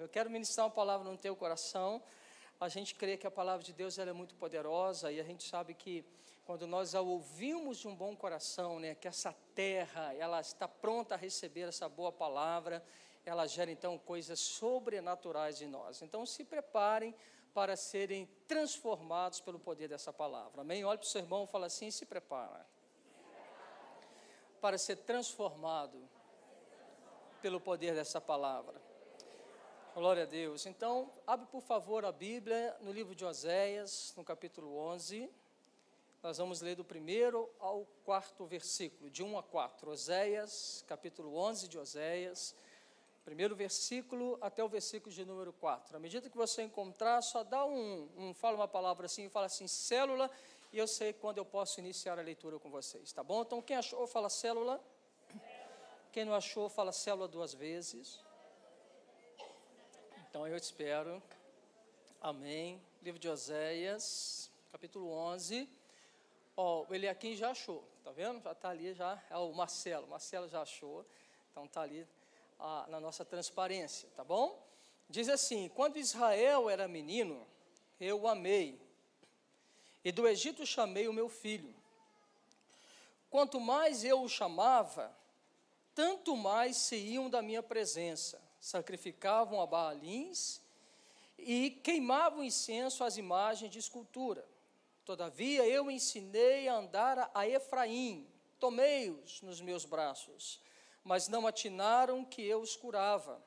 Eu quero ministrar uma palavra no teu coração. A gente crê que a palavra de Deus ela é muito poderosa e a gente sabe que quando nós a ouvimos de um bom coração, né, que essa terra ela está pronta a receber essa boa palavra, ela gera então coisas sobrenaturais em nós. Então se preparem para serem transformados pelo poder dessa palavra. Amém? Olhe para o seu irmão e fala assim: se prepara para ser transformado pelo poder dessa palavra. Glória a Deus. Então, abre por favor a Bíblia no livro de Oséias, no capítulo 11. Nós vamos ler do 1º ao 4º versículo, de 1 a 4. Oséias, capítulo 11 de Oséias, primeiro versículo até o versículo de número 4. À medida que você encontrar, só dá fala uma palavra assim, fala assim, célula, e eu sei quando eu posso iniciar a leitura com vocês, tá bom? Então, quem achou, fala célula. Quem não achou, fala célula 2 vezes. Então, eu espero. Amém. Livro de Oséias, capítulo 11. O Eliakim já achou, tá vendo? Já está ali, já é o Marcelo. O Marcelo já achou. Então, está ali na nossa transparência, tá bom? Diz assim: quando Israel era menino, eu o amei, e do Egito chamei o meu filho. Quanto mais eu o chamava, tanto mais se iam da minha presença, sacrificavam a Baalins e queimavam incenso às imagens de escultura. Todavia eu ensinei a andar a Efraim, tomei-os nos meus braços, mas não atinaram que eu os curava.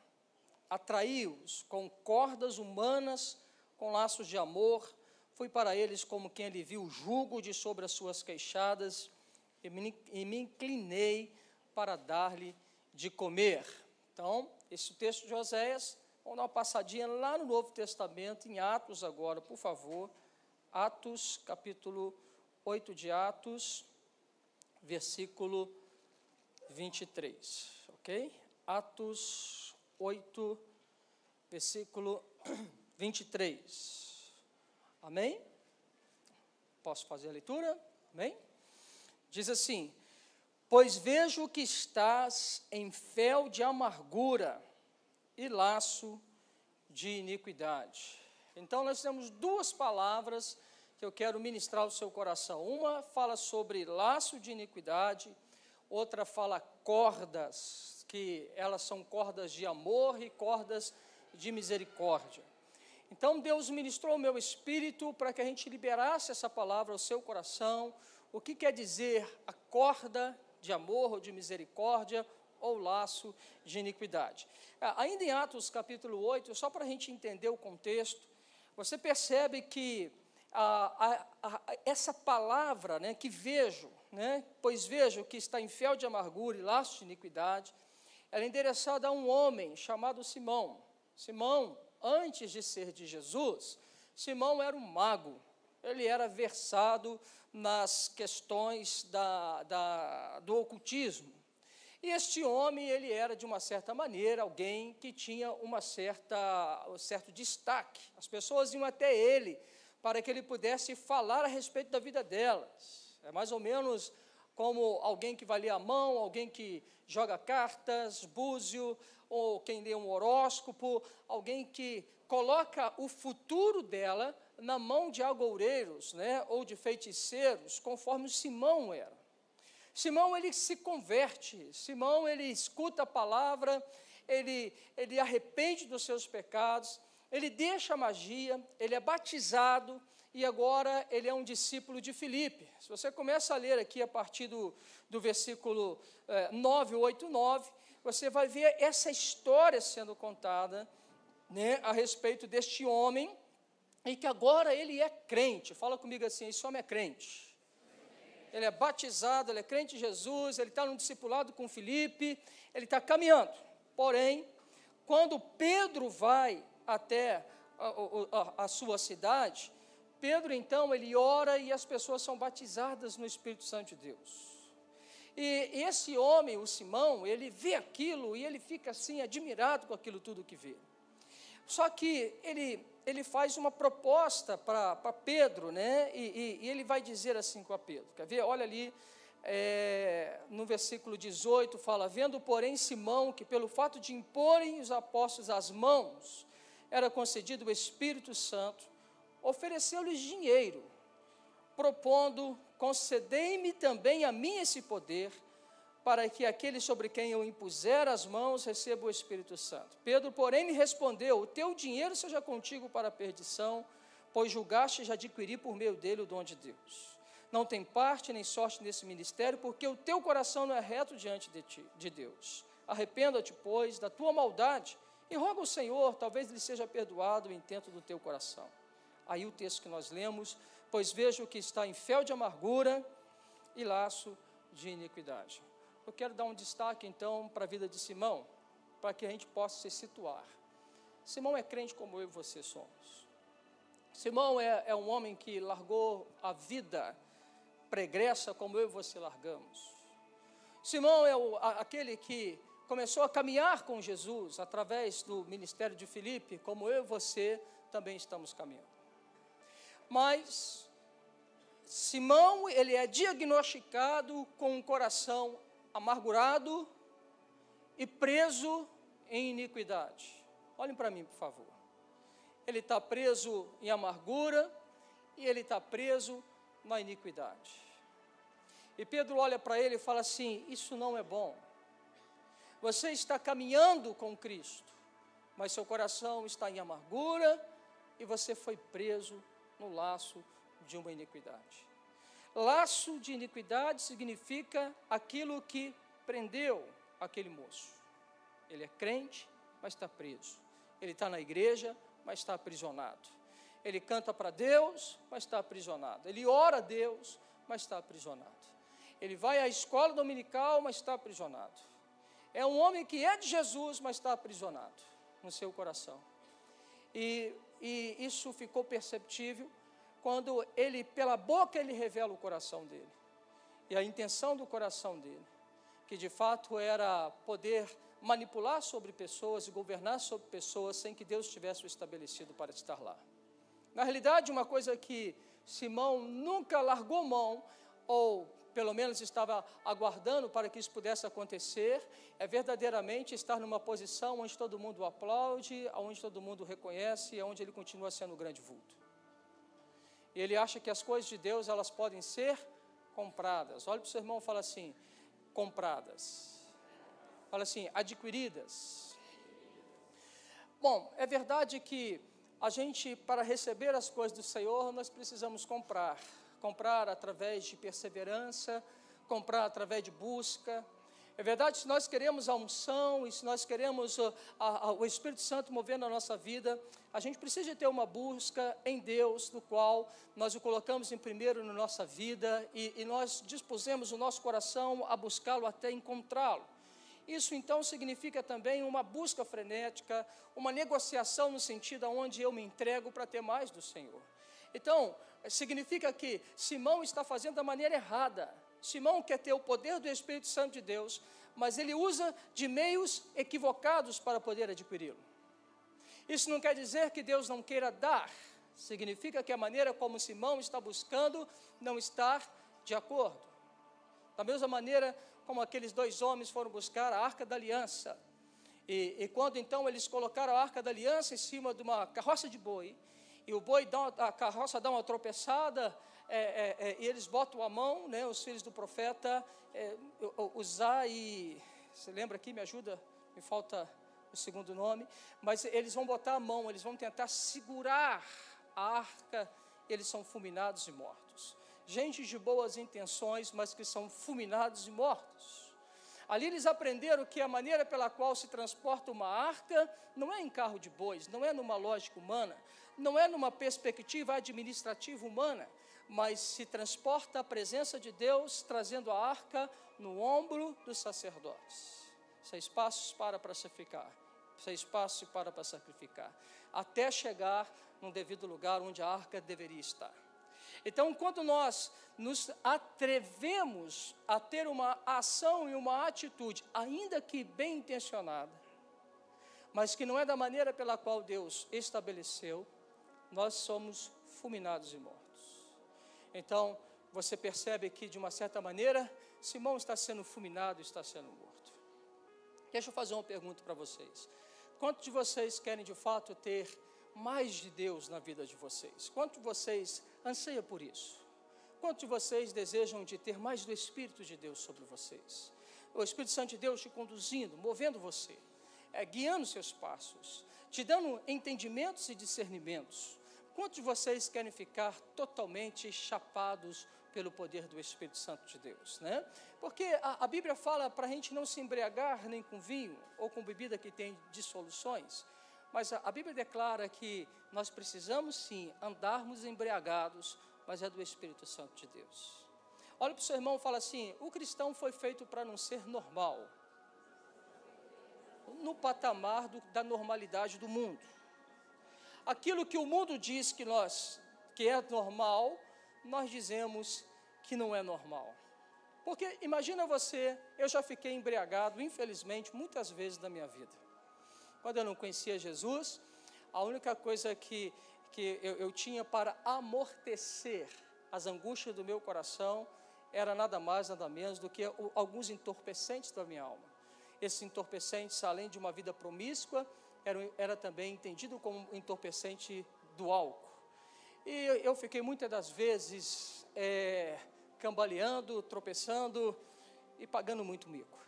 Atraí-os com cordas humanas, com laços de amor, fui para eles como quem aliviu o jugo de sobre as suas queixadas, e me inclinei para dar-lhe de comer. Então, esse texto de Oséias, vamos dar uma passadinha lá no Novo Testamento, em Atos agora, por favor. Atos, capítulo 8 de Atos, versículo 23, ok? Atos 8, versículo 23. Amém? Posso fazer a leitura? Amém? Diz assim: pois vejo que estás em fel de amargura e laço de iniquidade. Então, nós temos 2 palavras que eu quero ministrar ao seu coração. Uma fala sobre laço de iniquidade, outra fala cordas, que elas são cordas de amor e cordas de misericórdia. Então, Deus ministrou o meu espírito para que a gente liberasse essa palavra ao seu coração. O que quer dizer a corda de amor ou de misericórdia ou laço de iniquidade? Ainda em Atos capítulo 8, só para a gente entender o contexto, você percebe que essa palavra, né, que vejo, né, pois vejo que está em fel de amargura e laço de iniquidade, ela é endereçada a um homem chamado Simão. Simão, antes de ser de Jesus, Simão era um mago. Ele era versado nas questões do ocultismo. E este homem, ele era, de uma certa maneira, alguém que tinha um certo destaque. As pessoas iam até ele para que ele pudesse falar a respeito da vida delas. É mais ou menos como alguém que vai ler a mão, alguém que joga cartas, búzio, ou quem lê um horóscopo, alguém que coloca o futuro dela na mão de agoureiros, né, ou de feiticeiros, conforme Simão era. Simão, ele se converte, Simão, ele escuta a palavra, ele arrepende dos seus pecados, ele deixa a magia, ele é batizado e agora ele é um discípulo de Filipe. Se você começa a ler aqui a partir do versículo 9, 8, 9, você vai ver essa história sendo contada, né, a respeito deste homem, e que agora ele é crente. Fala comigo assim: esse homem é crente. Ele é batizado, ele é crente em Jesus, ele está num discipulado com Filipe, ele está caminhando. Porém, quando Pedro vai até a sua cidade, Pedro, então, ele ora e as pessoas são batizadas no Espírito Santo de Deus. E esse homem, o Simão, ele vê aquilo e ele fica assim, admirado com aquilo tudo que vê. Só que ele faz uma proposta para Pedro, né? E ele vai dizer assim com a Pedro, quer ver? Olha ali, no versículo 18, fala: vendo, porém, Simão, que pelo fato de imporem os apóstolos as mãos, era concedido o Espírito Santo, ofereceu-lhes dinheiro, propondo: concedei-me também a mim esse poder, para que aquele sobre quem eu impuser as mãos receba o Espírito Santo. Pedro, porém, lhe respondeu: o teu dinheiro seja contigo para a perdição, pois julgaste já adquirir por meio dele o dom de Deus. Não tem parte nem sorte nesse ministério, porque o teu coração não é reto diante de Deus. Arrependa-te, pois, da tua maldade, e roga ao Senhor, talvez lhe seja perdoado o intento do teu coração. Aí o texto que nós lemos: pois vejo que está em fel de amargura e laço de iniquidade. Eu quero dar um destaque, então, para a vida de Simão, para que a gente possa se situar. Simão é crente como eu e você somos. Simão é um homem que largou a vida pregressa como eu e você largamos. Simão é aquele que começou a caminhar com Jesus através do ministério de Filipe, como eu e você também estamos caminhando. Mas Simão, ele é diagnosticado com um coração amargurado e preso em iniquidade. Olhem para mim, por favor. Ele está preso em amargura e ele está preso na iniquidade. E Pedro olha para ele e fala assim: isso não é bom. Você está caminhando com Cristo, mas seu coração está em amargura e você foi preso no laço de uma iniquidade. Laço de iniquidade significa aquilo que prendeu aquele moço. Ele é crente, mas está preso. Ele está na igreja, mas está aprisionado. Ele canta para Deus, mas está aprisionado. Ele ora a Deus, mas está aprisionado. Ele vai à escola dominical, mas está aprisionado. É um homem que é de Jesus, mas está aprisionado no seu coração. E isso ficou perceptível quando ele, pela boca, ele revela o coração dele. E a intenção do coração dele, que de fato era poder manipular sobre pessoas e governar sobre pessoas sem que Deus tivesse o estabelecido para estar lá. Na realidade, uma coisa que Simão nunca largou mão, ou pelo menos estava aguardando para que isso pudesse acontecer, é verdadeiramente estar numa posição onde todo mundo o aplaude, onde todo mundo o reconhece e onde ele continua sendo um grande vulto. E ele acha que as coisas de Deus, elas podem ser compradas. Olha para o seu irmão e fala assim: compradas. Fala assim: adquiridas. Bom, é verdade que a gente, para receber as coisas do Senhor, nós precisamos comprar. Comprar através de perseverança, comprar através de busca. É verdade, se nós queremos a unção e se nós queremos o Espírito Santo movendo a nossa vida, a gente precisa ter uma busca em Deus, do qual nós o colocamos em primeiro na nossa vida e nós dispusemos o nosso coração a buscá-lo até encontrá-lo. Isso então significa também uma busca frenética, uma negociação no sentido onde eu me entrego para ter mais do Senhor. Então, significa que Simão está fazendo da maneira errada. Simão quer ter o poder do Espírito Santo de Deus, mas ele usa de meios equivocados para poder adquiri-lo. Isso não quer dizer que Deus não queira dar. Significa que a maneira como Simão está buscando não está de acordo. Da mesma maneira como aqueles dois homens foram buscar a Arca da Aliança. E quando então eles colocaram a Arca da Aliança em cima de uma carroça de boi, e a carroça dá uma tropeçada, e eles botam a mão, né, os filhos do profeta, Uzá e... Você lembra aqui, me ajuda? Me falta o segundo nome. Mas eles vão botar a mão, eles vão tentar segurar a arca, e eles são fulminados e mortos. Gente de boas intenções, mas que são fulminados e mortos. Ali eles aprenderam que a maneira pela qual se transporta uma arca não é em carro de bois, não é numa lógica humana, não é numa perspectiva administrativa humana, mas se transporta a presença de Deus, trazendo a arca no ombro dos sacerdotes. 6 passos para sacrificar, 6 passos para sacrificar, até chegar num devido lugar onde a arca deveria estar. Então, quando nós nos atrevemos a ter uma ação e uma atitude, ainda que bem intencionada, mas que não é da maneira pela qual Deus estabeleceu, nós somos fulminados e mortos. Então, você percebe que, de uma certa maneira, Simão está sendo fulminado, está sendo morto. Deixa eu fazer uma pergunta para vocês. Quantos de vocês querem de fato ter mais de Deus na vida de vocês? Quantos de vocês anseiam por isso? Quantos de vocês desejam de ter mais do Espírito de Deus sobre vocês? O Espírito Santo de Deus te conduzindo, movendo você, guiando seus passos, te dando entendimentos e discernimentos. Quantos de vocês querem ficar totalmente chapados pelo poder do Espírito Santo de Deus, né? Porque a Bíblia fala para a gente não se embriagar nem com vinho ou com bebida que tem dissoluções, mas a Bíblia declara que nós precisamos sim andarmos embriagados, mas é do Espírito Santo de Deus. Olha para o seu irmão e fala assim: o cristão foi feito para não ser normal, no patamar da normalidade do mundo. Aquilo que o mundo diz que é normal, nós dizemos que não é normal. Porque imagina você, eu já fiquei embriagado, infelizmente, muitas vezes na minha vida. Quando eu não conhecia Jesus, a única coisa que eu tinha para amortecer as angústias do meu coração era nada mais, nada menos do que alguns entorpecentes da minha alma. Esses entorpecentes, além de uma vida promíscua, era também entendido como entorpecente do álcool. E eu fiquei muitas das vezes cambaleando, tropeçando e pagando muito mico.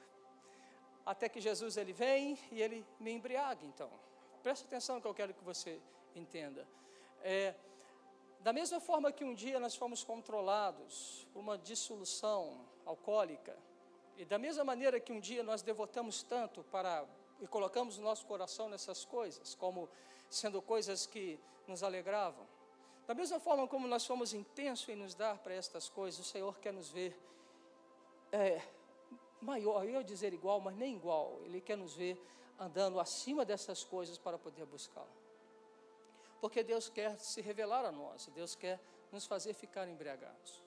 Até que Jesus ele vem e ele me embriaga. Então, presta atenção que eu quero que você entenda. Da mesma forma que um dia nós fomos controlados por uma dissolução alcoólica, e da mesma maneira que um dia nós devotamos tanto e colocamos o nosso coração nessas coisas, como sendo coisas que nos alegravam, da mesma forma como nós fomos intensos em nos dar para estas coisas, o Senhor quer nos ver maior, eu ia dizer igual, mas nem igual. Ele quer nos ver andando acima dessas coisas para poder buscá-lo. Porque Deus quer se revelar a nós, Deus quer nos fazer ficar embriagados.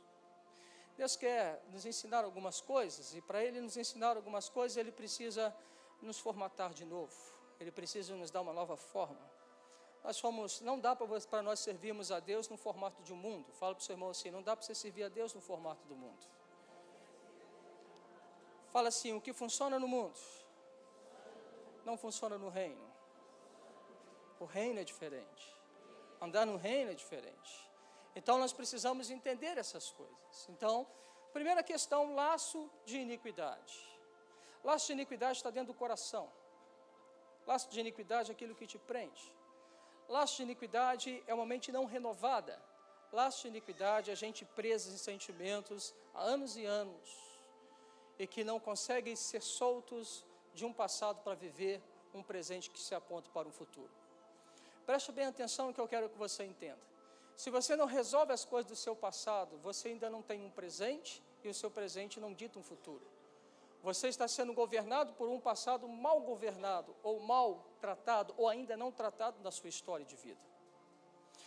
Deus quer nos ensinar algumas coisas, e para Ele nos ensinar algumas coisas, Ele precisa nos formatar de novo, Ele precisa nos dar uma nova forma. Não dá para nós servirmos a Deus no formato de um mundo. Fala para o seu irmão assim: não dá para você servir a Deus no formato do mundo. Fala assim: o que funciona no mundo não funciona no reino. O reino é diferente. Andar no reino é diferente. Então nós precisamos entender essas coisas. Então, primeira questão: laço de iniquidade. Laço de iniquidade está dentro do coração. Laço de iniquidade é aquilo que te prende. Laço de iniquidade é uma mente não renovada. Laço de iniquidade é a gente presa em sentimentos há anos e anos, e que não conseguem ser soltos de um passado para viver um presente que se aponta para um futuro. Preste bem atenção no que eu quero que você entenda. Se você não resolve as coisas do seu passado, você ainda não tem um presente, e o seu presente não dita um futuro. Você está sendo governado por um passado mal governado, ou mal tratado, ou ainda não tratado na sua história de vida.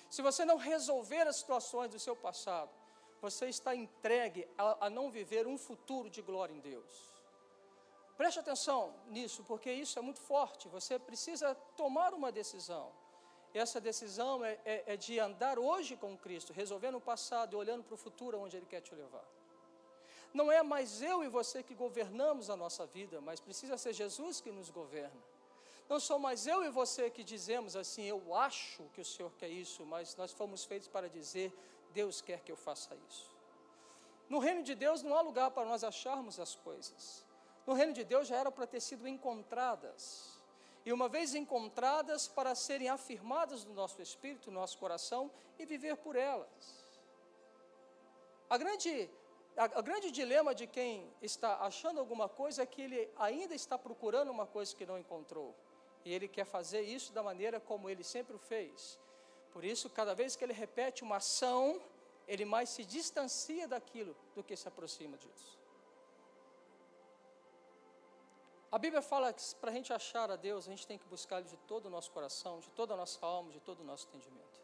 Se você não resolver as situações do seu passado, você está entregue a não viver um futuro de glória em Deus. Preste atenção nisso, porque isso é muito forte. Você precisa tomar uma decisão. E essa decisão é de andar hoje com Cristo, resolvendo o passado e olhando para o futuro onde Ele quer te levar. Não é mais eu e você que governamos a nossa vida, mas precisa ser Jesus que nos governa. Não sou mais eu e você que dizemos assim: eu acho que o Senhor quer isso, mas nós fomos feitos para dizer: Deus quer que eu faça isso. No reino de Deus não há lugar para nós acharmos as coisas. No reino de Deus já era para ter sido encontradas. E uma vez encontradas, para serem afirmadas no nosso espírito, no nosso coração, e viver por elas. O grande dilema de quem está achando alguma coisa é que ele ainda está procurando uma coisa que não encontrou. E ele quer fazer isso da maneira como ele sempre o fez. Por isso, cada vez que ele repete uma ação, ele mais se distancia daquilo do que se aproxima disso. A Bíblia fala que para a gente achar a Deus, a gente tem que buscar Ele de todo o nosso coração, de toda a nossa alma, de todo o nosso entendimento.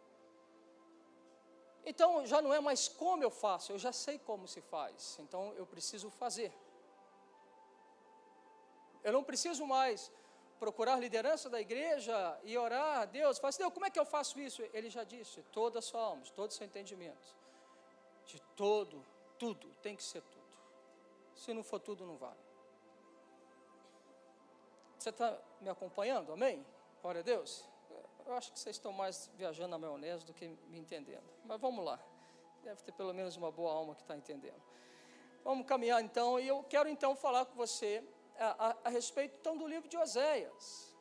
Então, já não é mais como eu faço, eu já sei como se faz, então eu preciso fazer. Eu não preciso mais procurar liderança da igreja e orar a Deus, falar assim: Deus, como é que eu faço isso? Ele já disse: de toda a sua alma, de todo o seu entendimento, de tudo, tem que ser tudo. Se não for tudo, não vale. Você está me acompanhando? Amém? Glória a Deus. Eu acho que vocês estão mais viajando na maionese do que me entendendo. Mas vamos lá. Deve ter pelo menos uma boa alma que está entendendo. Vamos caminhar então, e eu quero então falar com você a respeito então do livro de Oséias.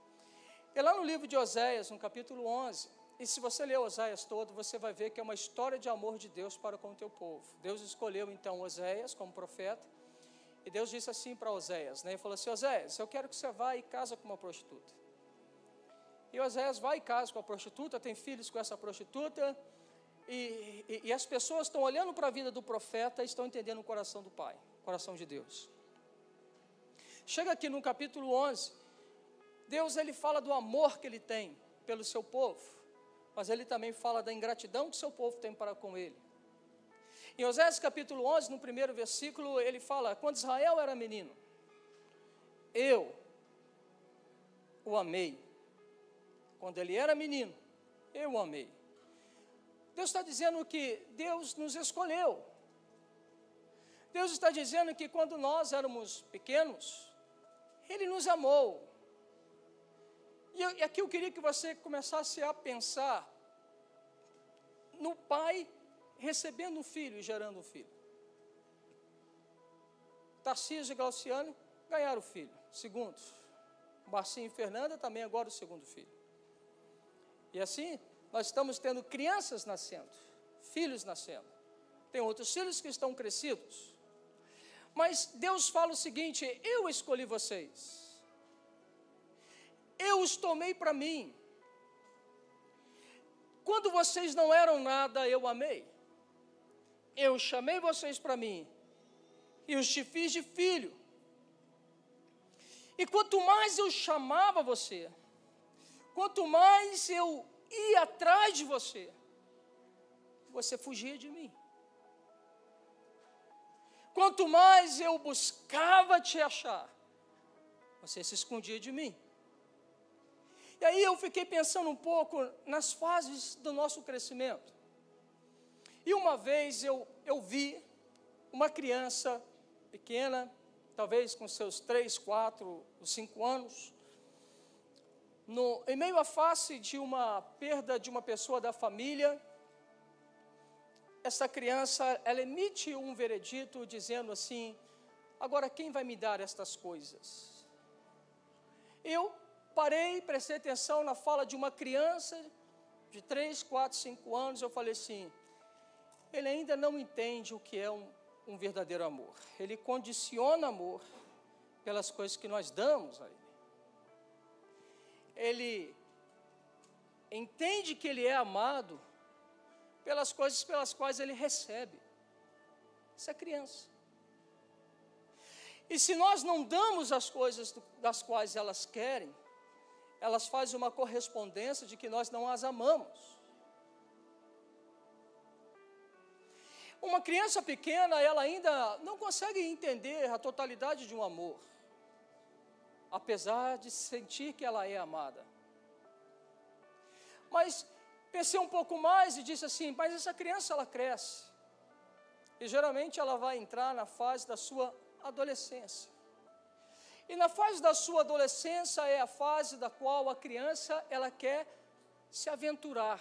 E lá no livro de Oséias, no capítulo 11, e se você ler Oséias todo, você vai ver que é uma história de amor de Deus para com o teu povo. Deus escolheu então Oséias como profeta, e Deus disse assim para Oséias, né? Ele falou assim: Oséias, eu quero que você vá e casa com uma prostituta. E Oséias vai e casa com a prostituta, tem filhos com essa prostituta, e as pessoas estão olhando para a vida do profeta e estão entendendo o coração do Pai, o coração de Deus. Chega aqui no capítulo 11, Deus ele fala do amor que ele tem pelo seu povo, mas ele também fala da ingratidão que seu povo tem para com ele. Em Oséias capítulo 11, no primeiro versículo, ele fala: quando Israel era menino, eu o amei. Quando ele era menino, eu o amei. Deus está dizendo que Deus nos escolheu. Deus está dizendo que quando nós éramos pequenos, Ele nos amou. E aqui eu queria que você começasse a pensar no pai recebendo um filho e gerando um filho. Tarcísio e Glauciane ganharam o filho, segundo. Marcinho e Fernanda também agora o segundo filho. E assim, nós estamos tendo crianças nascendo, filhos nascendo. Tem outros filhos que estão crescidos. Mas Deus fala o seguinte: eu escolhi vocês. Eu os tomei para mim. Quando vocês não eram nada, eu amei. Eu chamei vocês para mim e os te fiz de filho. E quanto mais eu chamava você, quanto mais eu ia atrás de você, você fugia de mim. Quanto mais eu buscava te achar, você se escondia de mim. E aí eu fiquei pensando um pouco nas fases do nosso crescimento. E uma vez eu vi uma criança pequena, talvez com seus 3, 4, 5 anos, em meio à face de uma perda de uma pessoa da família, essa criança, ela emite um veredito dizendo assim: agora quem vai me dar estas coisas? Eu parei, prestei atenção na fala de uma criança de 3, 4, 5 anos, eu falei assim: ele ainda não entende o que é um verdadeiro amor. Ele condiciona amor pelas coisas que nós damos a ele. Ele entende que ele é amado pelas coisas pelas quais ele recebe. Isso é criança. E se nós não damos as coisas das quais elas querem, elas fazem uma correspondência de que nós não as amamos. Uma criança pequena, ela ainda não consegue entender a totalidade de um amor, apesar de sentir que ela é amada. Mas pensei um pouco mais e disse assim: mas essa criança, ela cresce. E geralmente ela vai entrar na fase da sua adolescência. E na fase da sua adolescência é a fase da qual a criança, ela quer se aventurar.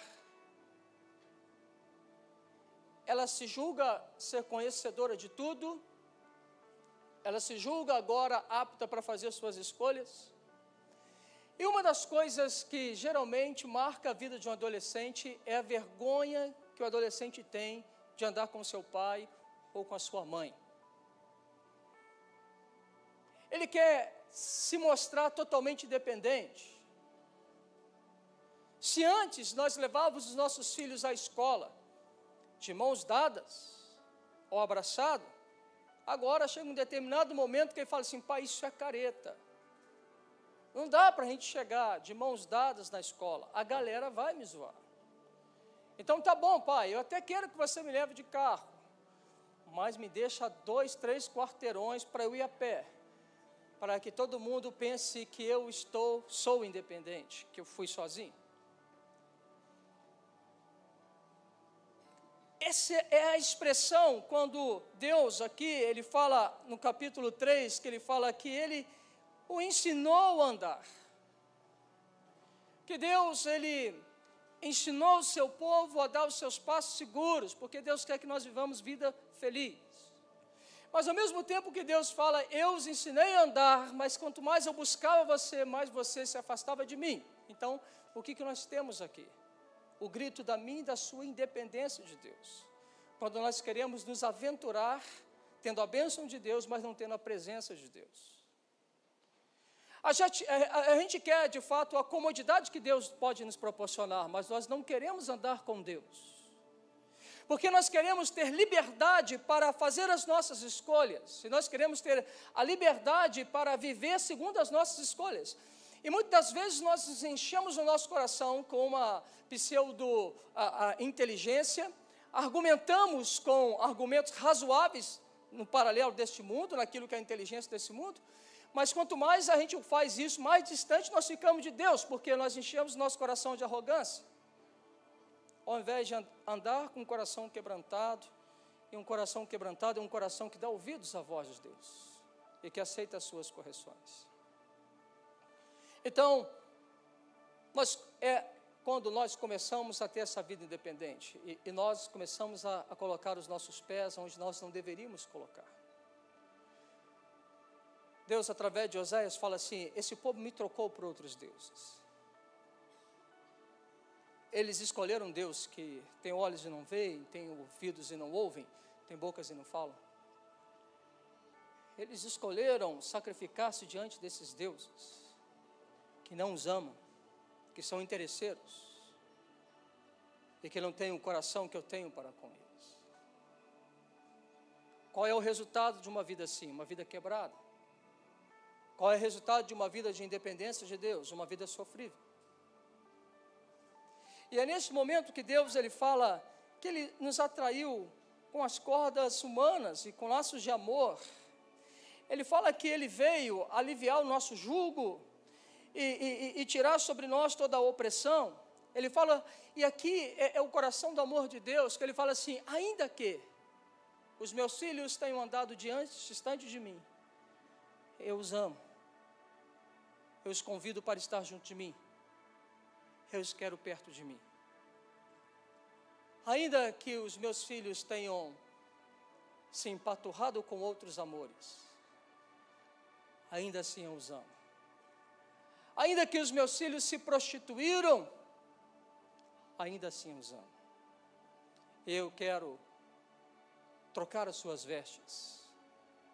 Ela se julga ser conhecedora de tudo. Ela se julga agora apta para fazer suas escolhas. E uma das coisas que geralmente marca a vida de um adolescente é a vergonha que o adolescente tem de andar com seu pai ou com a sua mãe. Ele quer se mostrar totalmente dependente. Se antes nós levávamos os nossos filhos à escola de mãos dadas ou abraçado, agora chega um determinado momento que ele fala assim: pai, isso é careta. Não dá para a gente chegar de mãos dadas na escola, a galera vai me zoar. Então tá bom, pai, eu até quero que você me leve de carro, mas me deixa 2, 3 quarteirões para eu ir a pé, para que todo mundo pense que eu sou independente, que eu fui sozinho. essa é a expressão quando Deus aqui, ele fala no capítulo 3, que ele fala que ele o ensinou a andar. Que Deus, ele ensinou o seu povo a dar os seus passos seguros, porque Deus quer que nós vivamos vida feliz. Mas ao mesmo tempo que Deus fala, eu os ensinei a andar, mas quanto mais eu buscava você, mais você se afastava de mim. Então, o que nós temos aqui? O grito da minha e da sua independência de Deus. Quando nós queremos nos aventurar, tendo a bênção de Deus, mas não tendo a presença de Deus. A gente quer, de fato, a comodidade que Deus pode nos proporcionar, mas nós não queremos andar com Deus. Porque nós queremos ter liberdade para fazer as nossas escolhas. E nós queremos ter a liberdade para viver segundo as nossas escolhas. E muitas das vezes nós enchemos o nosso coração com uma pseudo-inteligência, argumentamos com argumentos razoáveis no paralelo deste mundo, naquilo que é a inteligência desse mundo, mas quanto mais a gente faz isso, mais distante nós ficamos de Deus, porque nós enchemos o nosso coração de arrogância, ao invés de andar com um coração quebrantado, e um coração quebrantado é um coração que dá ouvidos à voz de Deus, e que aceita as suas correções. Então, quando nós começamos a ter essa vida independente, e nós começamos a colocar os nossos pés onde nós não deveríamos colocar. Deus, através de Oséias, fala assim, esse povo me trocou por outros deuses. Eles escolheram um Deus que tem olhos e não veem, tem ouvidos e não ouvem, tem bocas e não falam. Eles escolheram sacrificar-se diante desses deuses, que não os amam, que são interesseiros, e que não têm o coração que eu tenho para com eles. Qual é o resultado de uma vida assim? Uma vida quebrada. Qual é o resultado de uma vida de independência de Deus? Uma vida sofrível. E é nesse momento que Deus, ele fala que ele nos atraiu com as cordas humanas e com laços de amor. Ele fala que ele veio aliviar o nosso jugo e tirar sobre nós toda a opressão. Ele fala, e aqui é o coração do amor de Deus, que ele fala assim, ainda que os meus filhos tenham andado distante de mim, eu os amo, eu os convido para estar junto de mim, eu os quero perto de mim. Ainda que os meus filhos tenham se empaturrado com outros amores, ainda assim eu os amo. Ainda que os meus filhos se prostituíram, ainda assim eu os amo. Eu quero trocar as suas vestes,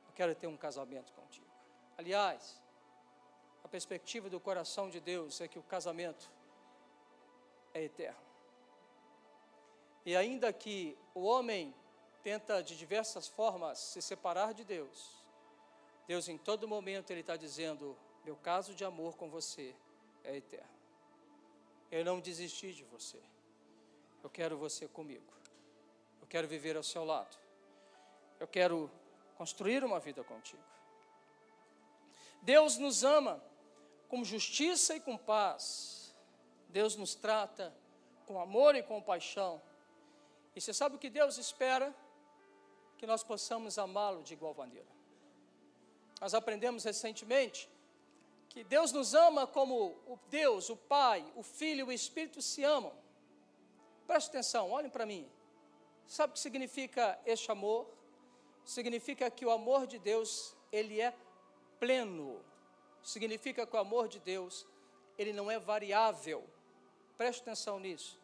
eu quero ter um casamento contigo. Aliás, a perspectiva do coração de Deus é que o casamento é eterno. E ainda que o homem tenta de diversas formas se separar de Deus, Deus em todo momento ele está dizendo, meu caso de amor com você é eterno. Eu não desisti de você. Eu quero você comigo. Eu quero viver ao seu lado. Eu quero construir uma vida contigo. Deus nos ama com justiça e com paz. Deus nos trata com amor e com paixão. E você sabe o que Deus espera? Que nós possamos amá-lo de igual maneira. Nós aprendemos recentemente que Deus nos ama como o Deus, o Pai, o Filho e o Espírito se amam. Preste atenção, olhem para mim. Sabe o que significa este amor? Significa que o amor de Deus, ele é pleno. Significa que o amor de Deus, ele não é variável. Preste atenção nisso.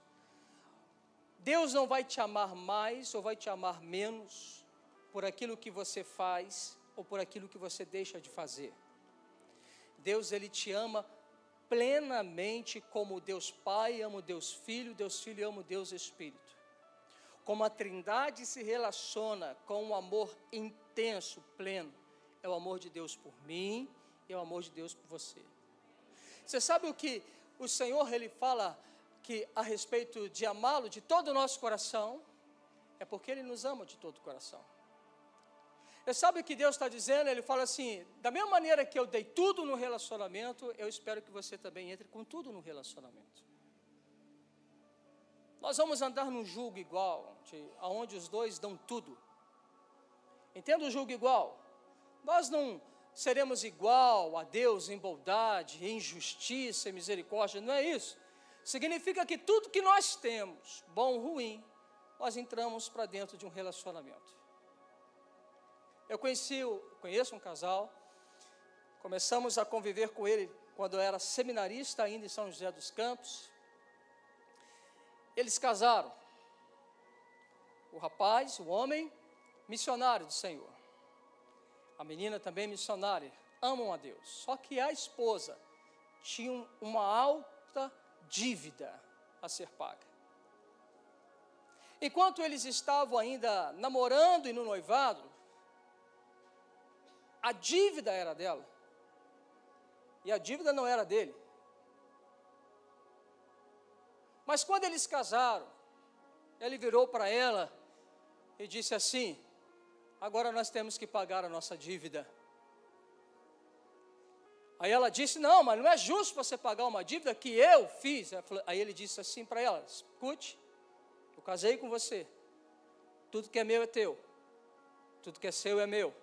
Deus não vai te amar mais ou vai te amar menos por aquilo que você faz ou por aquilo que você deixa de fazer. Deus, ele te ama plenamente como Deus Pai ama o Deus Filho ama o Deus Espírito. Como a Trindade se relaciona com um amor intenso, pleno, é o amor de Deus por mim e é o amor de Deus por você. Você sabe o que o Senhor, ele fala que a respeito de amá-lo de todo o nosso coração? É porque ele nos ama de todo o coração. Você sabe o que Deus está dizendo? Ele fala assim, da mesma maneira que eu dei tudo no relacionamento, eu espero que você também entre com tudo no relacionamento. nós vamos andar num jugo igual, onde os dois dão tudo. Entenda o jugo igual. Nós não seremos igual a Deus em bondade, em justiça, em misericórdia, não é isso. Significa que tudo que nós temos, bom ou ruim, nós entramos para dentro de um relacionamento. Eu conheço um casal, começamos a conviver com ele quando eu era seminarista ainda em São José dos Campos. Eles casaram. O rapaz, o homem, missionário do Senhor. A menina também missionária, amam a Deus. Só que a esposa tinha uma alta dívida a ser paga. Enquanto eles estavam ainda namorando e no noivado, a dívida era dela. E a dívida não era dele. Mas quando eles casaram, ele virou para ela e disse assim: agora nós temos que pagar a nossa dívida. Aí ela disse: não, mas não é justo você pagar uma dívida que eu fiz. Aí ele disse assim para ela: escute, eu casei com você, tudo que é meu é teu, tudo que é seu é meu.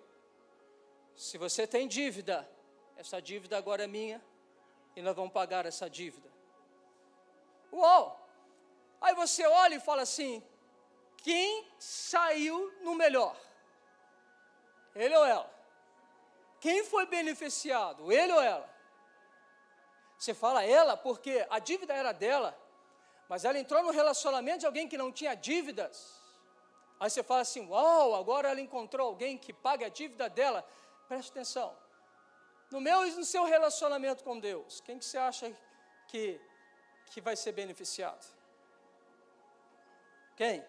Se você tem dívida, essa dívida agora é minha, e nós vamos pagar essa dívida. Uau! Aí você olha e fala assim: quem saiu no melhor? Ele ou ela? Quem foi beneficiado? Ele ou ela? Você fala ela porque a dívida era dela, mas ela entrou no relacionamento de alguém que não tinha dívidas. Aí você fala assim: uau, agora ela encontrou alguém que paga a dívida dela. Preste atenção. No meu e no seu relacionamento com Deus, quem que você acha que vai ser beneficiado? Quem?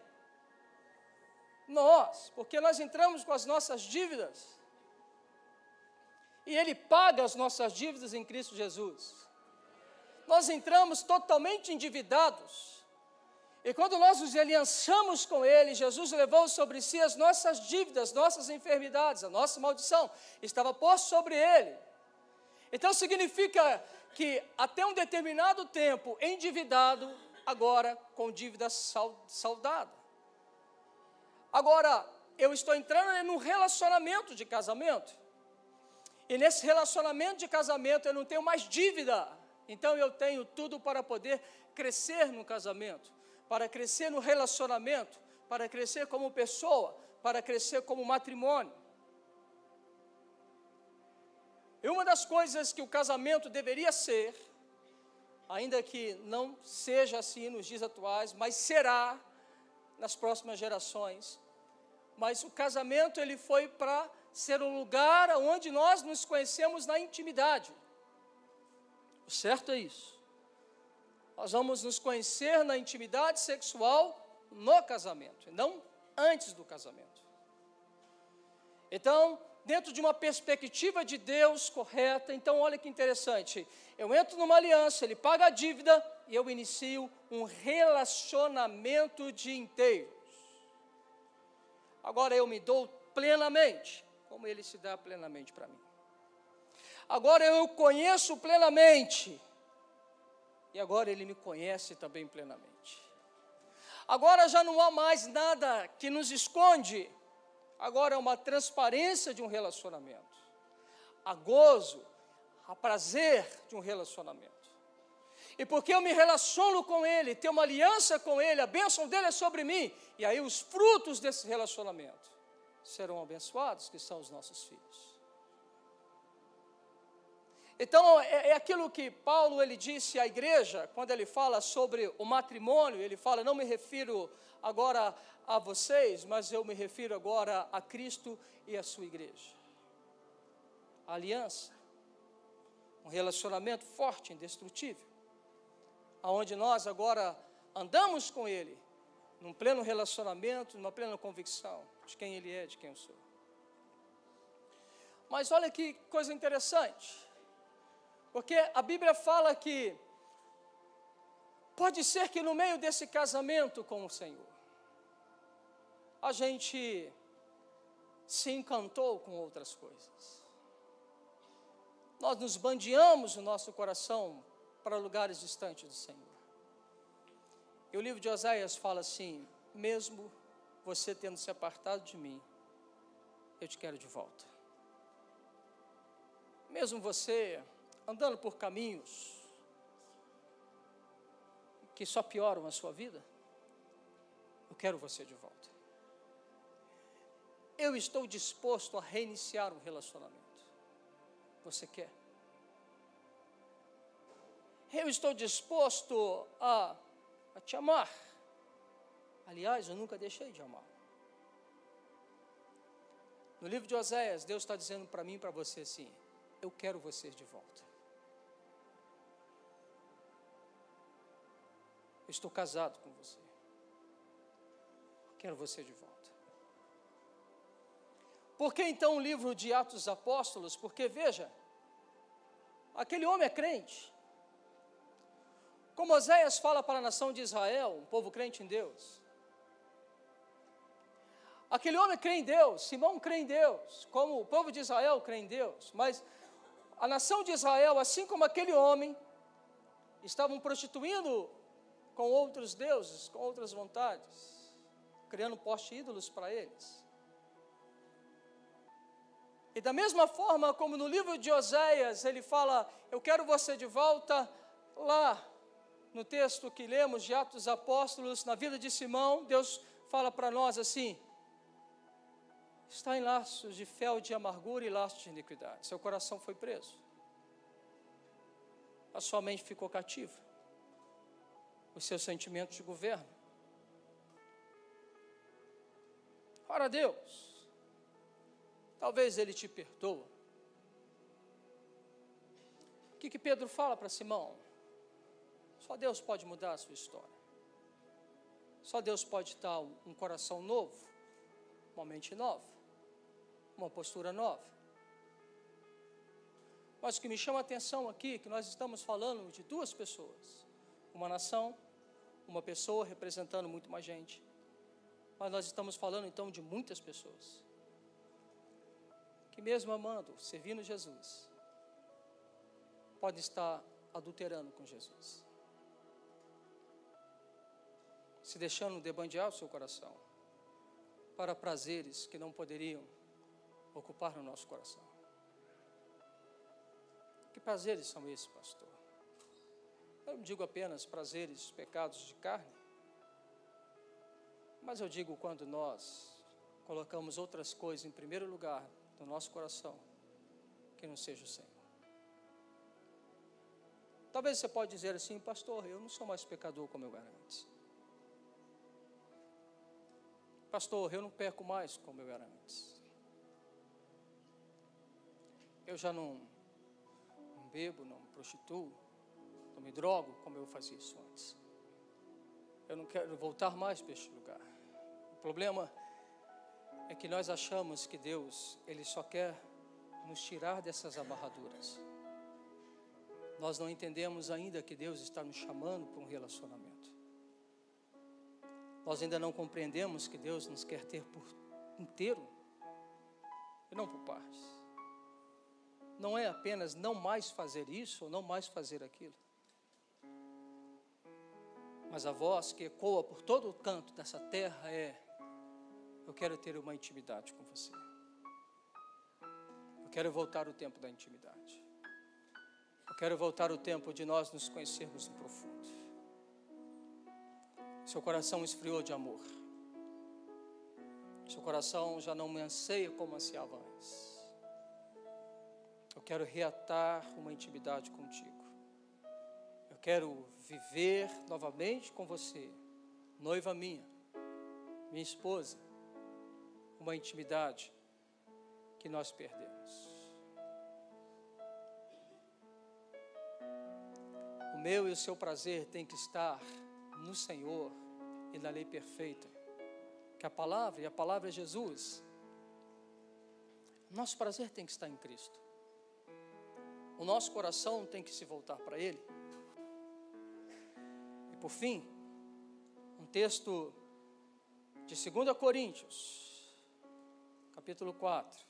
Nós, porque nós entramos com as nossas dívidas. E Ele paga as nossas dívidas em Cristo Jesus. Nós entramos totalmente endividados. E quando nós nos aliançamos com Ele, Jesus levou sobre si as nossas dívidas, nossas enfermidades, a nossa maldição estava posta sobre Ele. Então significa que até um determinado tempo endividado, agora com dívida saldada. Agora, eu estou entrando num relacionamento de casamento. E nesse relacionamento de casamento eu não tenho mais dívida. Então eu tenho tudo para poder crescer no casamento, para crescer no relacionamento, para crescer como pessoa, para crescer como matrimônio. E uma das coisas que o casamento deveria ser, ainda que não seja assim nos dias atuais, mas será nas próximas gerações, mas o casamento ele foi para ser um lugar onde nós nos conhecemos na intimidade. O certo é isso. Nós vamos nos conhecer na intimidade sexual no casamento, e não antes do casamento. Então, dentro de uma perspectiva de Deus correta, então olha que interessante, eu entro numa aliança, Ele paga a dívida e eu inicio um relacionamento de inteiros. Agora eu me dou plenamente, como Ele se dá plenamente para mim. Agora eu conheço plenamente, e agora Ele me conhece também plenamente. Agora já não há mais nada que nos esconde, agora é uma transparência de um relacionamento. Há gozo, há prazer de um relacionamento. E porque eu me relaciono com Ele, tenho uma aliança com Ele, a bênção dEle é sobre mim, e aí os frutos desse relacionamento serão abençoados, que são os nossos filhos. Então, é aquilo que Paulo ele disse à igreja, quando ele fala sobre o matrimônio, ele fala: não me refiro agora a vocês, mas eu me refiro agora a Cristo e a sua igreja. A aliança, um relacionamento forte, indestrutível, aonde nós agora andamos com Ele, num pleno relacionamento, numa plena convicção de quem Ele é, de quem eu sou. Mas olha que coisa interessante, porque a Bíblia fala que pode ser que no meio desse casamento com o Senhor, a gente se encantou com outras coisas. Nós nos bandeamos o nosso coração para lugares distantes do Senhor. E o livro de Oséias fala assim: mesmo você tendo se apartado de mim, eu te quero de volta. Mesmo você andando por caminhos que só pioram a sua vida, eu quero você de volta. Eu estou disposto a reiniciar um relacionamento. Você quer? Eu estou disposto a te amar. Aliás, eu nunca deixei de amar. No livro de Oséias, Deus está dizendo para mim e para você assim: eu quero vocês de volta. Eu estou casado com você. Eu quero você de volta. Por que então o livro de Atos dos Apóstolos? Porque, veja, aquele homem é crente. Como Oséias fala para a nação de Israel, um povo crente em Deus. Aquele homem crê em Deus, Simão crê em Deus, como o povo de Israel crê em Deus. Mas a nação de Israel, assim como aquele homem, estavam prostituindo com outros deuses, com outras vontades, criando poste ídolos para eles. E da mesma forma como no livro de Oséias ele fala: eu quero você de volta, lá no texto que lemos de Atos dos Apóstolos, na vida de Simão, Deus fala para nós assim: está em laços de fel de amargura e laços de iniquidade. Seu coração foi preso, a sua mente ficou cativa, os seus sentimentos de governo. Ora, Deus, talvez Ele te perdoa. O que Pedro fala para Simão? Só Deus pode mudar a sua história. Só Deus pode dar um coração novo, uma mente nova, uma postura nova. Mas o que me chama a atenção aqui, que nós estamos falando de duas pessoas. Uma nação, uma pessoa representando muito mais gente. Mas nós estamos falando então de muitas pessoas que mesmo amando, servindo Jesus, podem estar adulterando com Jesus, se deixando debandear o seu coração para prazeres que não poderiam ocupar no nosso coração. Que prazeres são esses, pastor? Eu não digo apenas prazeres, pecados de carne, mas eu digo quando nós colocamos outras coisas em primeiro lugar no nosso coração, que não seja o Senhor. Talvez você pode dizer assim: pastor, eu não sou mais pecador como eu era antes. Pastor, eu não peco mais como eu era antes. Eu já não bebo, não me prostituo, não me drogo como eu fazia isso antes. Eu não quero voltar mais para este lugar. O problema é que nós achamos que Deus, Ele só quer nos tirar dessas amarraduras. Nós não entendemos ainda que Deus está nos chamando para um relacionamento. Nós ainda não compreendemos que Deus nos quer ter por inteiro e não por partes. Não é apenas não mais fazer isso ou não mais fazer aquilo. Mas a voz que ecoa por todo o canto dessa terra é: eu quero ter uma intimidade com você. Eu quero voltar ao tempo da intimidade. Eu quero voltar ao tempo de nós nos conhecermos no profundo. Seu coração esfriou de amor. Seu coração já não me anseia como ansiava antes. Eu quero reatar uma intimidade contigo. Eu quero viver novamente com você, noiva minha esposa, uma intimidade que nós perdemos. O meu e o seu prazer tem que estar no Senhor e na lei perfeita, que a palavra, e a palavra é Jesus. Nosso prazer tem que estar em Cristo. O nosso coração tem que se voltar para Ele. E por fim, um texto de 2 Coríntios, capítulo 4.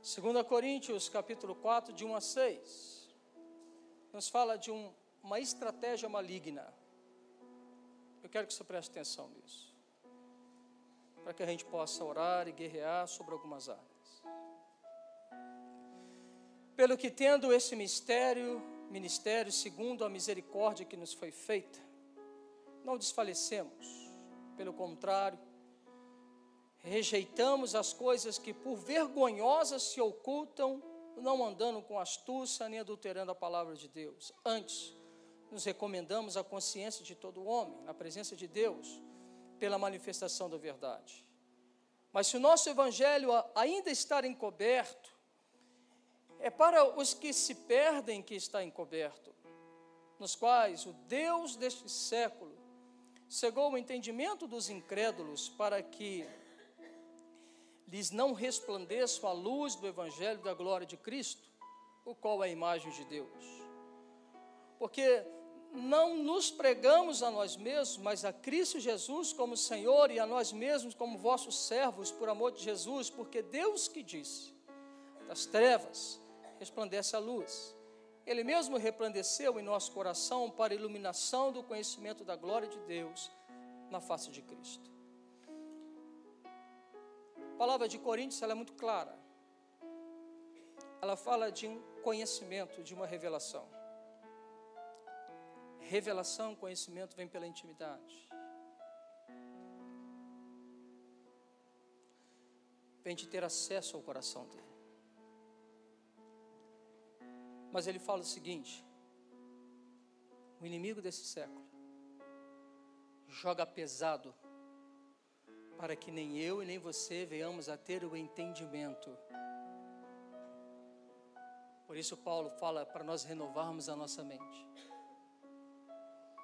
2 Coríntios, capítulo 4, de 1 a 6, nos fala de uma estratégia maligna. Eu quero que você preste atenção nisso, para que a gente possa orar e guerrear sobre algumas áreas. Pelo que tendo esse ministério segundo a misericórdia que nos foi feita, não desfalecemos, pelo contrário, rejeitamos as coisas que por vergonhosas se ocultam, não andando com astúcia nem adulterando a palavra de Deus. Antes, nos recomendamos a consciência de todo homem, na presença de Deus, pela manifestação da verdade. Mas se o nosso evangelho ainda está encoberto, é para os que se perdem que está encoberto, nos quais o Deus deste século cegou o entendimento dos incrédulos, para que lhes não resplandeça a luz do evangelho da glória de Cristo, o qual é a imagem de Deus. Porque não nos pregamos a nós mesmos, mas a Cristo Jesus como Senhor, e a nós mesmos como vossos servos, por amor de Jesus, porque Deus que disse, das trevas resplandece a luz. Ele mesmo resplandeceu em nosso coração para a iluminação do conhecimento da glória de Deus na face de Cristo. A palavra de Coríntios, ela é muito clara. Ela fala de um conhecimento, de uma revelação. Revelação, conhecimento vem pela intimidade. Vem de ter acesso ao coração dele. Mas ele fala o seguinte: o inimigo desse século joga pesado para que nem eu e nem você venhamos a ter o entendimento. Por isso Paulo fala para nós renovarmos a nossa mente.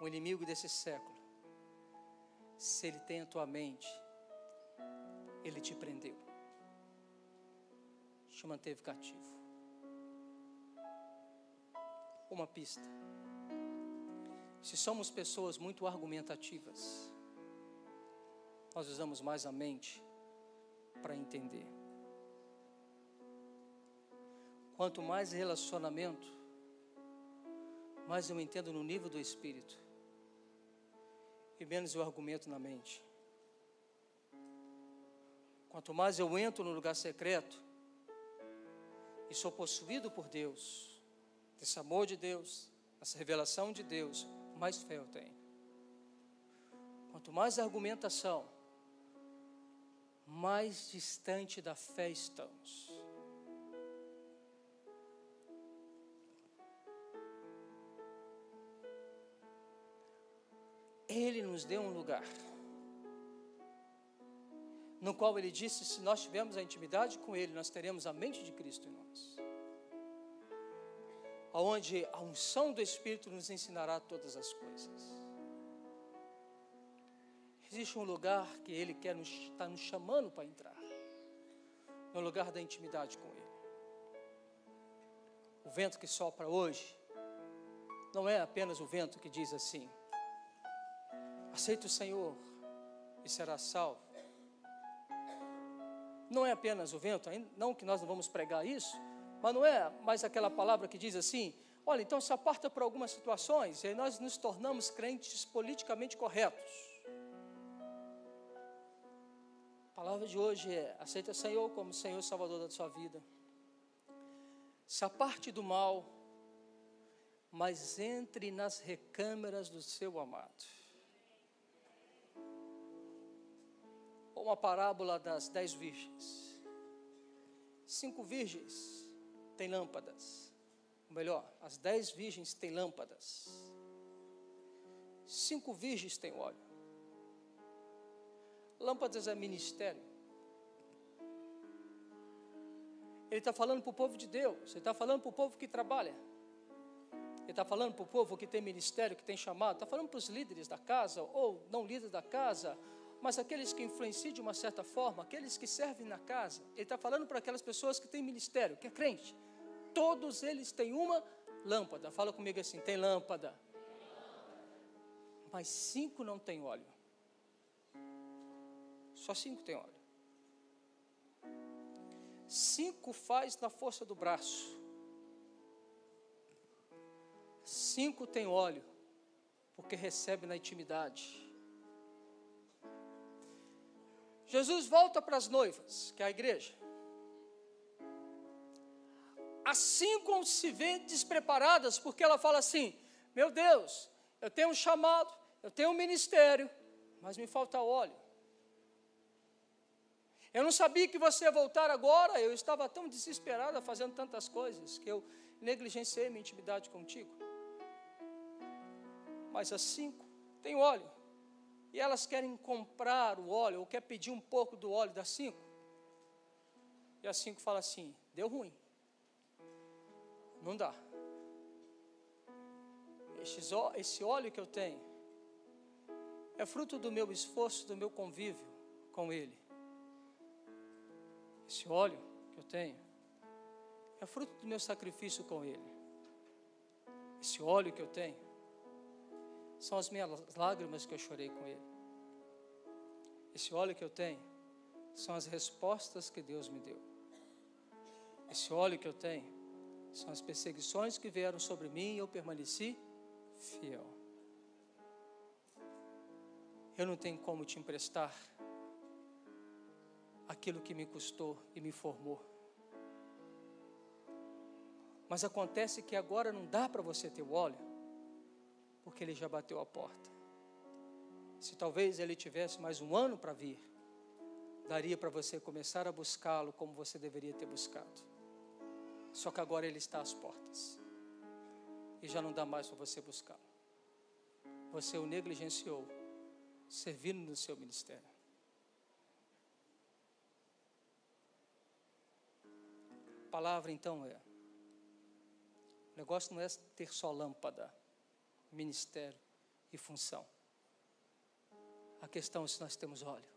O inimigo desse século, se ele tem a tua mente, ele te prendeu, te manteve cativo. Uma pista: se somos pessoas muito argumentativas, nós usamos mais a mente para entender. Quanto mais relacionamento, mais eu entendo no nível do espírito, e menos eu argumento na mente. Quanto mais eu entro no lugar secreto e sou possuído por Deus, desse amor de Deus, essa revelação de Deus, mais fé eu tenho. Quanto mais argumentação, mais distante da fé estamos. Ele nos deu um lugar, no qual ele disse, se nós tivermos a intimidade com ele, nós teremos a mente de Cristo em nós. Onde a unção do Espírito nos ensinará todas as coisas. Existe um lugar que ele está nos chamando para entrar, no lugar da intimidade com ele. O vento que sopra hoje não é apenas o vento que diz assim: aceita o Senhor e será salvo. Não é apenas o vento, não que nós não vamos pregar isso, mas não é mais aquela palavra que diz assim: olha, então se aparta por algumas situações, e aí nós nos tornamos crentes politicamente corretos. A palavra de hoje é: aceita o Senhor como Senhor e Salvador da sua vida. Se aparte do mal, mas entre nas recâmaras do seu amado. Uma parábola das 10 virgens. 5 virgens têm lâmpadas. Ou melhor, as 10 virgens têm lâmpadas. 5 virgens têm óleo. Lâmpadas é ministério. Ele está falando para o povo de Deus. Ele está falando para o povo que trabalha. Ele está falando para o povo que tem ministério, que tem chamado. Está falando para os líderes da casa, ou não líderes da casa, mas aqueles que influenciam de uma certa forma, aqueles que servem na casa. Ele está falando para aquelas pessoas que têm ministério, que é crente. Todos eles têm uma lâmpada. Fala comigo assim: tem lâmpada. Mas 5 não tem óleo. Só 5 tem óleo. 5 faz na força do braço. 5 tem óleo, porque recebe na intimidade. Jesus volta para as noivas, que é a igreja. As 5 se vêem despreparadas, porque ela fala assim: meu Deus, eu tenho um chamado, eu tenho um ministério, mas me falta óleo. Eu não sabia que você ia voltar agora, eu estava tão desesperada fazendo tantas coisas, que eu negligenciei minha intimidade contigo. Mas as 5 têm óleo, e elas querem comprar o óleo, ou quer pedir um pouco do óleo das 5, e as 5 falam assim: deu ruim, não dá. Esse óleo que eu tenho é fruto do meu esforço, do meu convívio com Ele. Esse óleo que eu tenho é fruto do meu sacrifício com Ele. Esse óleo que eu tenho são as minhas lágrimas que eu chorei com Ele. Esse óleo que eu tenho são as respostas que Deus me deu. Esse óleo que eu tenho são as perseguições que vieram sobre mim e eu permaneci fiel. Eu não tenho como te emprestar aquilo que me custou e me formou. Mas acontece que agora não dá para você ter o óleo, porque ele já bateu a porta. Se talvez ele tivesse mais um ano para vir, daria para você começar a buscá-lo como você deveria ter buscado. Só que agora ele está às portas, e já não dá mais para você buscá-lo. Você o negligenciou, servindo no seu ministério. A palavra então é: o negócio não é ter só lâmpada, ministério e função. A questão é se nós temos óleo.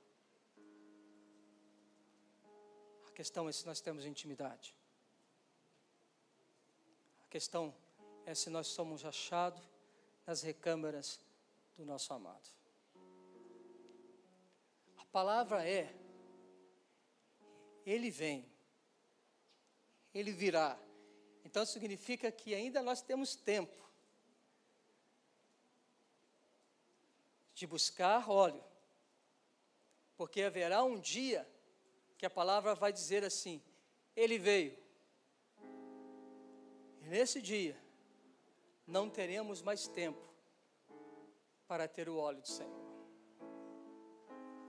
A questão é se nós temos intimidade. A questão é se nós somos achados nas recâmaras do nosso amado. A palavra é: Ele vem, Ele virá. Então significa que ainda nós temos tempo de buscar óleo, porque haverá um dia que a palavra vai dizer assim: Ele veio. E nesse dia não teremos mais tempo para ter o óleo do Senhor.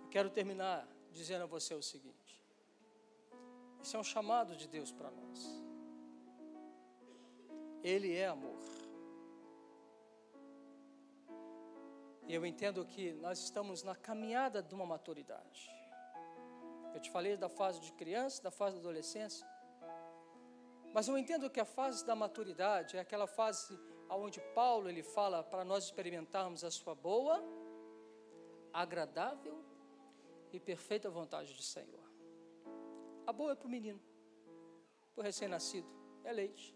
Eu quero terminar dizendo a você o seguinte: isso é um chamado de Deus para nós. Ele é amor. E eu entendo que nós estamos na caminhada de uma maturidade. Eu te falei da fase de criança, da fase da adolescência. Mas eu entendo que a fase da maturidade é aquela fase onde Paulo ele fala para nós experimentarmos a sua boa, agradável e perfeita vontade do Senhor. A boa é para o menino, para o recém-nascido, é leite.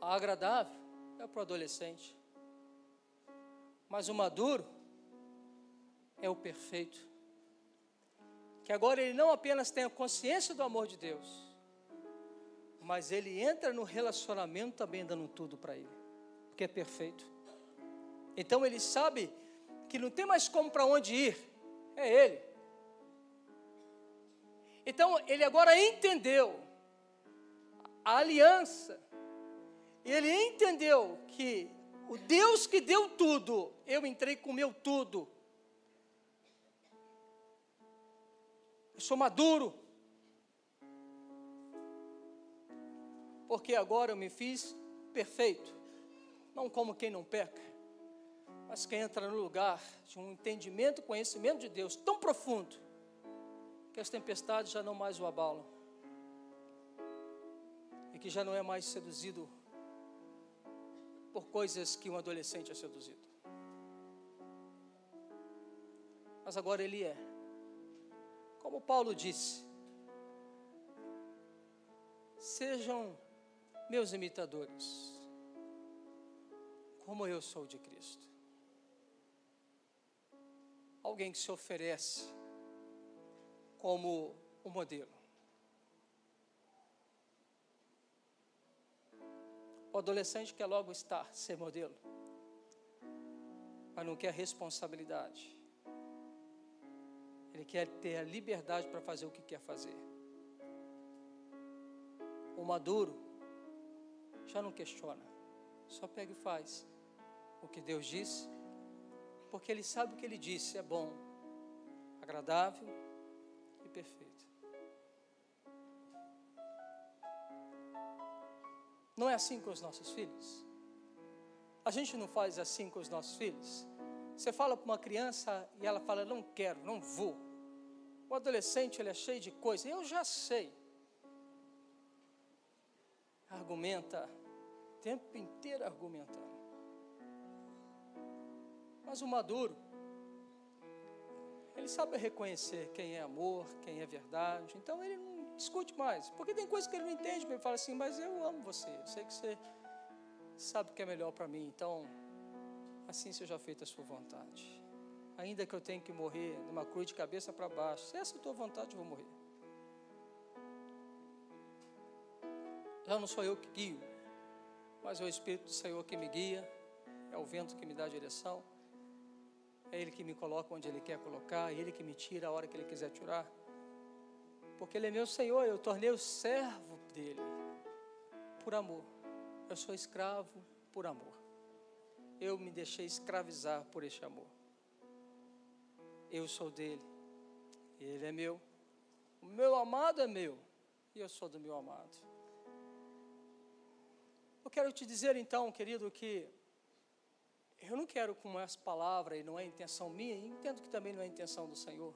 A agradável é para o adolescente. Mas o maduro é o perfeito, que agora ele não apenas tem a consciência do amor de Deus, mas ele entra no relacionamento também dando tudo para ele, porque é perfeito. Então ele sabe que não tem mais como para onde ir, é ele. Então ele agora entendeu a aliança, e ele entendeu que o Deus que deu tudo, eu entrei com o meu tudo. Eu sou maduro, porque agora eu me fiz perfeito, não como quem não peca, mas quem entra no lugar de um entendimento, conhecimento de Deus tão profundo, que as tempestades já não mais o abalam, e que já não é mais seduzido por coisas que um adolescente é seduzido. Mas agora ele é, como Paulo disse: sejam meus imitadores, como eu sou de Cristo. Alguém que se oferece como um modelo. O adolescente quer logo estar, ser modelo, mas não quer responsabilidade. Ele quer ter a liberdade para fazer o que quer fazer. O maduro já não questiona, só pega e faz o que Deus disse, porque ele sabe o que ele disse é bom, agradável e perfeito. Não é assim com os nossos filhos? A gente não faz assim com os nossos filhos? Você fala para uma criança e ela fala, não quero, não vou. O adolescente, ele é cheio de coisa, eu já sei. Argumenta, o tempo inteiro argumentando. Mas o maduro, ele sabe reconhecer quem é amor, quem é verdade, então ele não discute mais, porque tem coisas que ele não entende, ele fala assim, mas eu amo você, eu sei que você sabe o que é melhor para mim, então assim seja feita a sua vontade. Ainda que eu tenha que morrer numa cruz de cabeça para baixo, se essa é a tua vontade, eu vou morrer. Já não sou eu que guio, mas é o Espírito do Senhor que me guia, é o vento que me dá a direção, é Ele que me coloca onde Ele quer colocar, é Ele que me tira a hora que Ele quiser tirar, porque Ele é meu Senhor, eu tornei o servo dEle, por amor, eu sou escravo por amor, eu me deixei escravizar por este amor, eu sou dEle, Ele é meu, o meu amado é meu, e eu sou do meu amado. Eu quero te dizer então, querido, que eu não quero com essa palavra, e não é intenção minha, e entendo que também não é intenção do Senhor,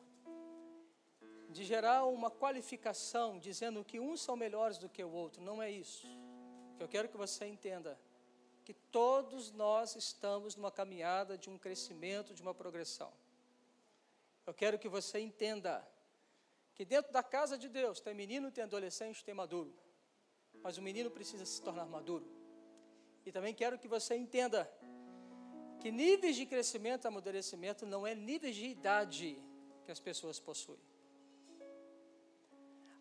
de gerar uma qualificação, dizendo que uns são melhores do que o outro, não é isso. Eu quero que você entenda que todos nós estamos numa caminhada de um crescimento, de uma progressão. Eu quero que você entenda que dentro da casa de Deus tem menino, tem adolescente, tem maduro, mas o menino precisa se tornar maduro. E também quero que você entenda que níveis de crescimento e amadurecimento não é níveis de idade que as pessoas possuem.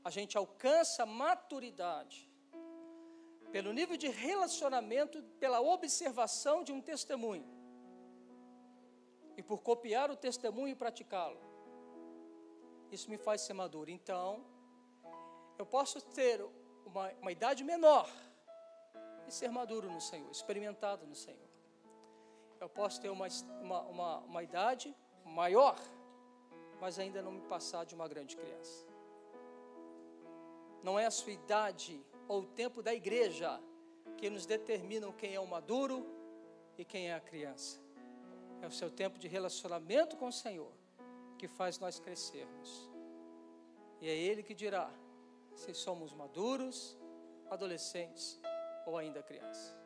A gente alcança maturidade pelo nível de relacionamento, pela observação de um testemunho e por copiar o testemunho e praticá-lo. Isso me faz ser maduro. Então, eu posso ter uma idade menor e ser maduro no Senhor, experimentado no Senhor. Eu posso ter uma idade maior, mas ainda não me passar de uma grande criança. Não é a sua idade ou o tempo da igreja que nos determinam quem é o maduro e quem é a criança. É o seu tempo de relacionamento com o Senhor que faz nós crescermos. E é Ele que dirá se somos maduros, adolescentes ou ainda crianças.